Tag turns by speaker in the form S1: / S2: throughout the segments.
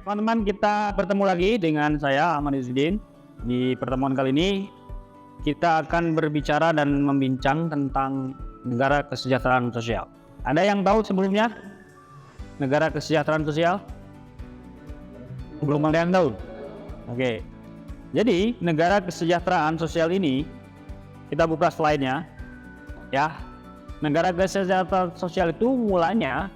S1: Teman-teman, kita bertemu lagi dengan saya Ahmad Izzuddin. Di pertemuan kali ini kita akan berbicara dan membincang tentang negara kesejahteraan sosial. Ada yang tahu sebelumnya negara kesejahteraan sosial? Belum ada yang tahu. Oke. Jadi negara kesejahteraan sosial ini, kita buka slide-nya ya. Negara kesejahteraan sosial itu mulanya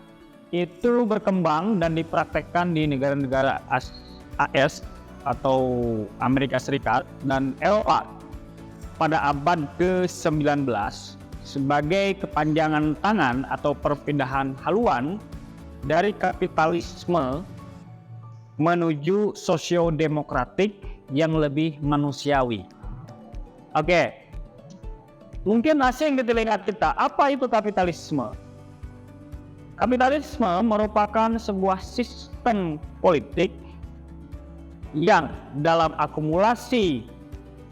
S1: itu berkembang dan dipraktekkan di negara-negara AS atau Amerika Serikat dan Eropa pada abad ke-19 sebagai kepanjangan tangan atau perpindahan haluan dari kapitalisme menuju sosiodemokratik yang lebih manusiawi. Oke, mungkin asing di telinga kita, apa itu kapitalisme? Kapitalisme merupakan sebuah sistem politik yang dalam akumulasi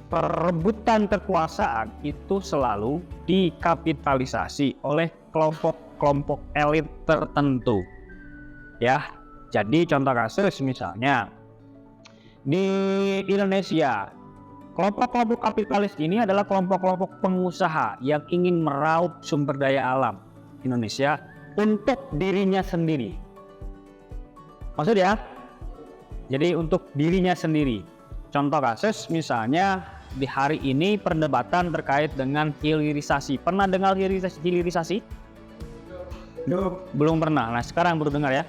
S1: perebutan kekuasaan itu selalu dikapitalisasi oleh kelompok-kelompok elit tertentu. Ya, jadi contoh kasus misalnya di Indonesia, kelompok-kelompok kapitalis ini adalah kelompok-kelompok pengusaha yang ingin meraup sumber daya alam Indonesia untuk dirinya sendiri. Maksudnya, jadi untuk dirinya sendiri. Contoh kasus misalnya di hari ini perdebatan terkait dengan hilirisasi. Pernah dengar hilirisasi? Belum pernah. Nah, sekarang baru dengar ya.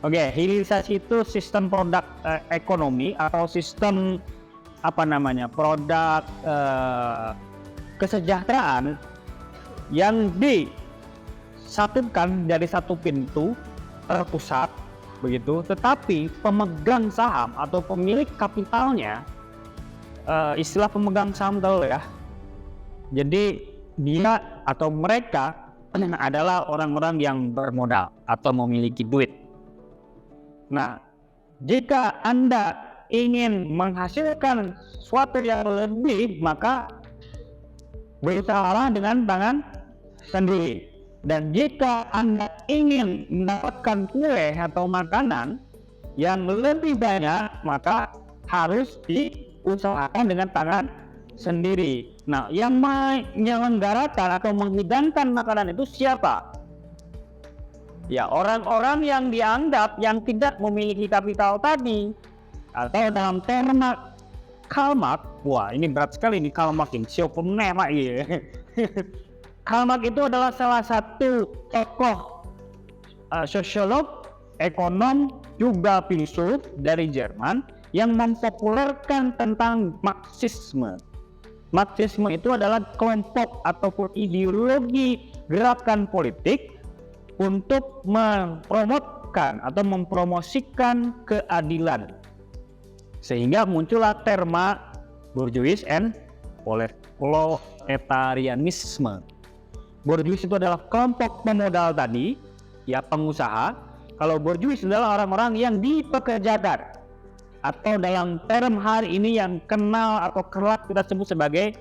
S1: Oke, hilirisasi itu sistem produk ekonomi atau sistem produk kesejahteraan yang disatukan dari satu pintu terpusat begitu, tetapi pemegang saham atau pemilik kapitalnya, istilah pemegang saham tahu ya, jadi dia atau mereka adalah orang-orang yang bermodal atau memiliki duit. Nah, jika Anda ingin menghasilkan sesuatu yang lebih, maka berusahalah dengan tangan sendiri. Dan jika Anda ingin mendapatkan kue atau makanan yang lebih banyak, maka harus diusahakan dengan tangan sendiri. Nah, yang menyelenggarakan atau menghidangkan makanan itu siapa? Ya, orang-orang yang dianggap yang tidak memiliki kapital tadi, atau dalam terma Karl Marx. Wah, ini berat sekali nih Karl Marx ini. Siapa nama ya? Karl Marx itu adalah salah satu tokoh sosiolog, ekonom, juga filsuf dari Jerman yang mempopulerkan tentang Marxisme. Marxisme itu adalah kelompok ataupun ideologi gerakan politik untuk mempromotkan atau mempromosikan keadilan. Sehingga muncullah terma bourgeois and proletarianisme. Bourgeois itu adalah kelompok pemodal tadi, ya pengusaha. Kalau bourgeois adalah orang-orang yang dipekerjakan, atau dalam term hari ini yang kenal atau kerap kita sebut sebagai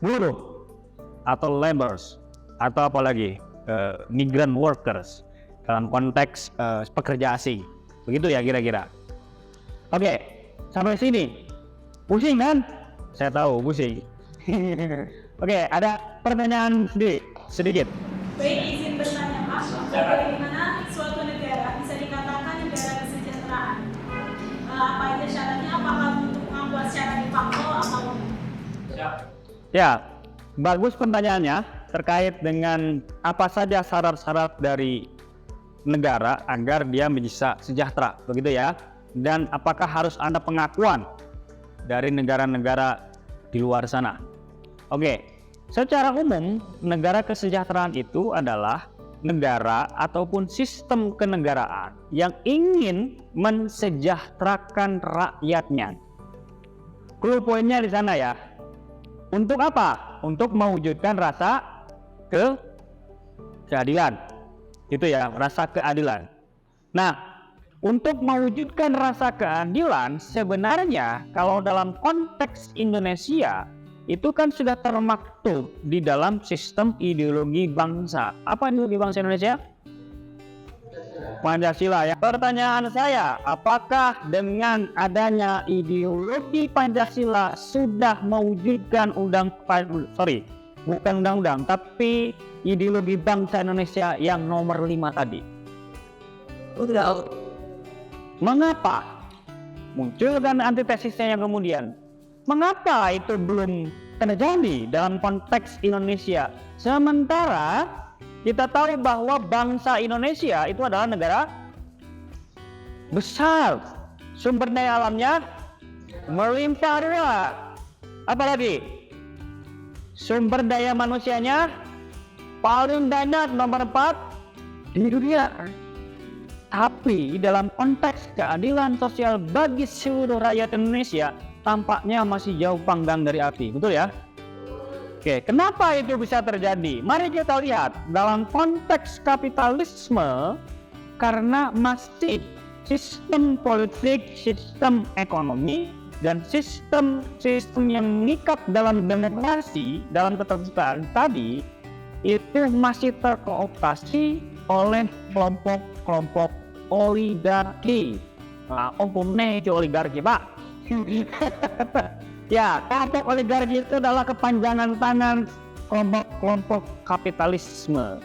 S1: buruh atau laborers, atau apalagi migrant workers dalam konteks pekerja asing. Begitu ya kira-kira. Oke, sampai sini pusing kan? Saya tahu pusing. Oke, ada pertanyaan sedikit.
S2: Baik, izin bertanya Pak, bagaimana suatu negara bisa dikatakan negara kesejahteraan? Apa aja syaratnya? Apakah untuk pengakuan secara de facto atau?
S1: Ya, bagus pertanyaannya terkait dengan apa saja syarat-syarat dari negara agar dia bisa sejahtera, begitu ya? Dan apakah harus ada pengakuan dari negara-negara di luar sana? Oke, secara umum negara kesejahteraan itu adalah negara ataupun sistem kenegaraan yang ingin mensejahterakan rakyatnya. Clue poinnya di sana ya. Untuk apa? Untuk mewujudkan rasa keadilan. Itu ya, rasa keadilan. Nah, untuk mewujudkan rasa keadilan sebenarnya kalau dalam konteks Indonesia itu kan sudah termaktub di dalam sistem ideologi bangsa. Apa ideologi bangsa Indonesia? Pancasila ya. Pertanyaan saya, apakah dengan adanya ideologi Pancasila sudah mewujudkan bukan undang-undang, tapi ideologi bangsa Indonesia yang nomor 5 tadi? Udah. Mengapa? Muncul kan antitesisnya yang kemudian. Mengapa itu belum terjadi dalam konteks Indonesia? Sementara kita tahu bahwa bangsa Indonesia itu adalah negara besar, sumber daya alamnya melimpah ruah. Apalagi sumber daya manusianya paling banyak, nomor 4 di dunia. Tapi dalam konteks keadilan sosial bagi seluruh rakyat Indonesia tampaknya masih jauh panggang dari api, betul ya? Oke, kenapa itu bisa terjadi? Mari kita lihat dalam konteks kapitalisme, karena masih sistem politik, sistem ekonomi, dan sistem yang mengikat dalam demokrasi, dalam keterbukaan tadi, itu masih terkooptasi oleh kelompok-kelompok oligarki. Nah, umumnya itu oligarki, Pak. Ya, kelompok oligarki itu adalah kepanjangan tangan kelompok-kelompok kapitalisme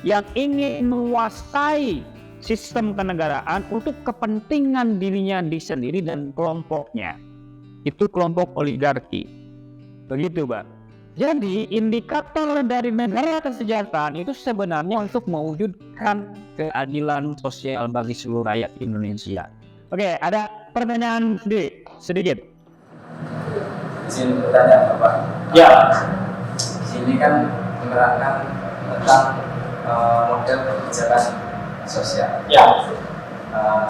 S1: yang ingin menguasai sistem kenegaraan untuk kepentingan dirinya sendiri dan kelompoknya. Itu kelompok oligarki. Begitu, Pak. Jadi, indikator dari negara kesejahteraan itu sebenarnya untuk mewujudkan keadilan sosial bagi seluruh rakyat Indonesia. Oke, ada pertanyaan sedikit.
S3: Izin bertanya Bapak.
S1: Ya.
S3: Di sini kan menerangkan tentang model kebijakan sosial.
S1: Ya.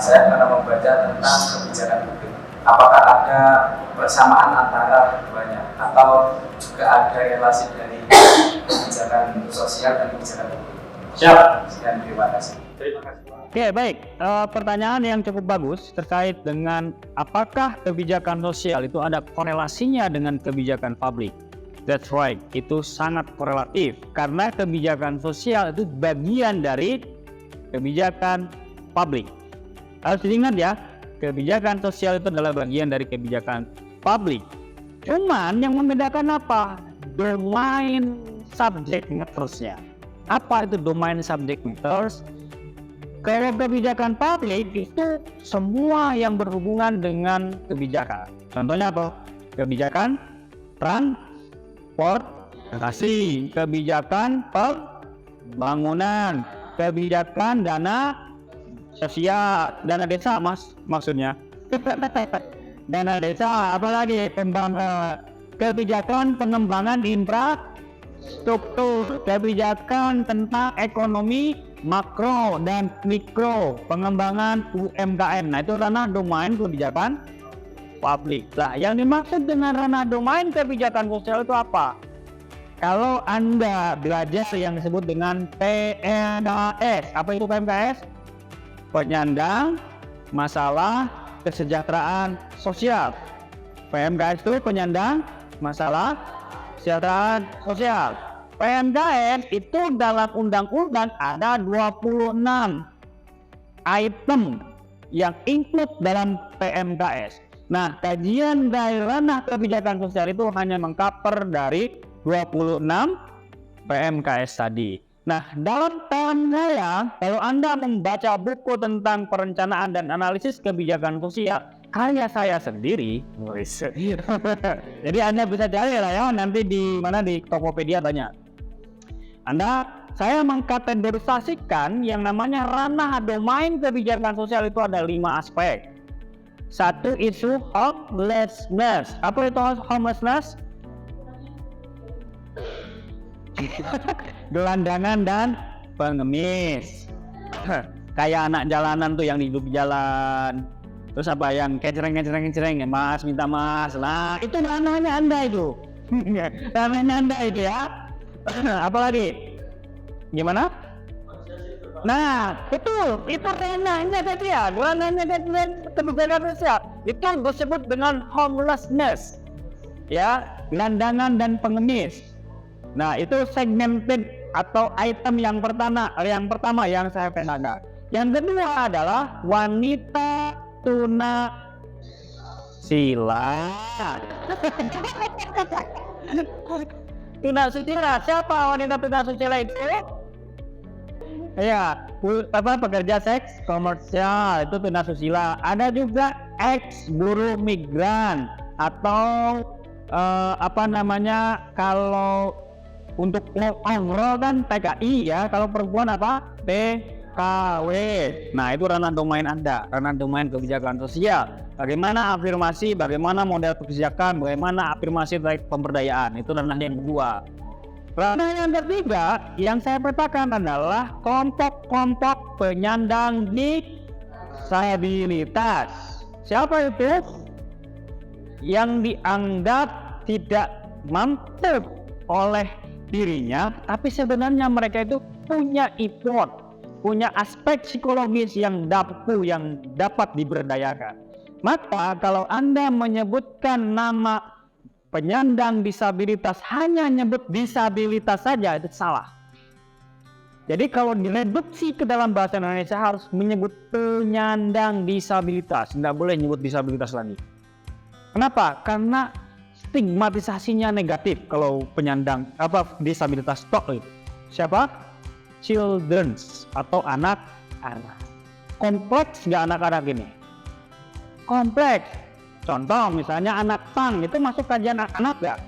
S3: Saya pernah membaca tentang kebijakan publik. Apakah ada persamaan antara keduanya atau juga ada relasi dari kebijakan sosial dan kebijakan publik?
S1: Siap.
S3: Sekian, terima kasih.
S1: Oke, baik. Pertanyaan yang cukup bagus terkait dengan apakah kebijakan sosial itu ada korelasinya dengan kebijakan publik. That's right, itu sangat korelatif karena kebijakan sosial itu bagian dari kebijakan publik. Harus diingat ya, kebijakan sosial itu adalah bagian dari kebijakan publik. Cuman yang membedakan apa? Domain subject mattersnya. Apa itu domain subject matters? Kalau kebijakan publik itu semua yang berhubungan dengan kebijakan. Contohnya apa? Kebijakan transportasi, kebijakan pembangunan, kebijakan dana sosial, dana desa maksudnya. Dana desa, apalagi kebijakan pengembangan infrastruktur, kebijakan tentang ekonomi makro dan mikro, pengembangan UMKM. Nah, itu ranah domain kebijakan publik. Nah, yang dimaksud dengan ranah domain kebijakan sosial itu apa? Kalau Anda belajar yang disebut dengan PMKS, apa itu PMKS? Penyandang masalah kesejahteraan sosial. PMKS itu penyandang masalah kesejahteraan sosial. PMKS itu dalam undang-undang ada 26 item yang include dalam PMKS. Nah, kajian dari ranah kebijakan sosial itu hanya mengcover dari 26 PMKS tadi. Nah, dalam paham saya, kalau Anda membaca buku tentang perencanaan dan analisis kebijakan sosial, karya saya sendiri, jadi Anda bisa cari lah ya, nanti di Tokopedia banyak. Saya mengkategorisasikan yang namanya ranah domain kebijakan sosial itu ada 5 aspek. Satu, isu homelessness. Apa itu homelessness? Gelandangan dan pengemis. Kayak anak jalanan tuh yang hidup jalan. Terus apa yang kecereng, mas minta mas. Nah, itu ranahnya Anda itu. Ranahnya Anda itu ya. Apalagi gimana? Nah, betul, itu ranahnya tadi ya, ranahnya kebijakan sosial itu disebut dengan homelessness, ya, gelandangan dan pengemis. Nah, itu segmented atau item yang pertama yang saya pengen. Yang kedua adalah wanita tuna sila. Tuna susila, siapa wanita tuna susila itu? Ya, pekerja seks komersial itu tuna susila. Ada juga ex buruh migran atau kalau untuk enroll kan TKI ya, kalau perempuan apa? TKW. Nah, itu ranah domain Anda, ranah domain kebijakan sosial. Bagaimana afirmasi, bagaimana model kebijakan, bagaimana afirmasi terkait pemberdayaan, itu ranah yang kedua. Ranah yang ketiga yang saya petakan adalah kelompok-kelompok penyandang disabilitas. Siapa itu? Yang dianggap tidak mampu oleh dirinya, tapi sebenarnya mereka itu punya effort, punya aspek psikologis yang dapat diberdayakan. Maka kalau Anda menyebutkan nama penyandang disabilitas hanya nyebut disabilitas saja, itu salah. Jadi kalau direduksi ke dalam bahasa Indonesia harus menyebut penyandang disabilitas, tidak boleh nyebut disabilitas lagi. Kenapa? Karena stigmatisasinya negatif kalau penyandang disabilitas tok itu. Siapa? Children's atau anak-anak. Kompleks nggak anak-anak ini? Kompleks. Contoh misalnya anak pang itu masuk kajian anak-anak nggak?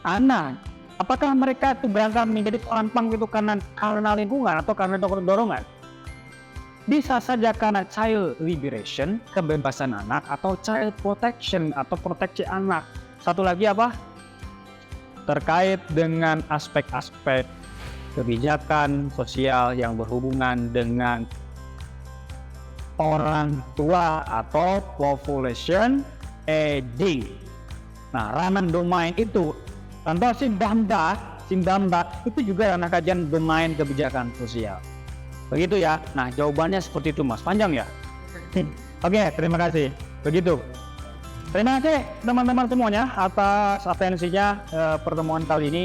S1: Anak. Apakah mereka itu berangkat menjadi seorang pang itu karena lingkungan atau karena dorongan? Bisa saja karena child liberation, kebebasan anak, atau child protection atau proteksi anak. Satu lagi apa? Terkait dengan aspek-aspek kebijakan sosial yang berhubungan dengan orang tua atau population aging. Nah, ranah domain itu, contoh Sindamda itu juga ranah kajian domain kebijakan sosial. Begitu ya. Nah, jawabannya seperti itu, Mas. Panjang ya? Oke, terima kasih. Begitu. Terima kasih teman-teman semuanya atas atensinya. Pertemuan kali ini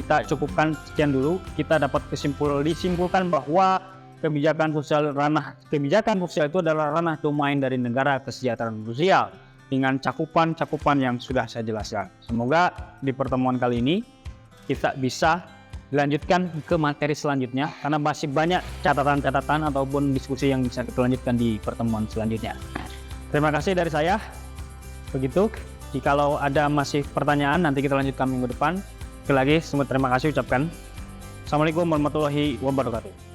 S1: kita cukupkan sekian dulu. Kita dapat disimpulkan bahwa kebijakan sosial itu adalah ranah domain dari negara kesejahteraan sosial dengan cakupan yang sudah saya jelaskan. Semoga di pertemuan kali ini kita bisa dilanjutkan ke materi selanjutnya karena masih banyak catatan-catatan ataupun diskusi yang bisa kita lanjutkan di pertemuan selanjutnya. Terima kasih dari saya. Begitu. Jikalau ada masih pertanyaan nanti kita lanjutkan minggu depan. Sekali lagi terima kasih ucapkan. Assalamualaikum warahmatullahi wabarakatuh.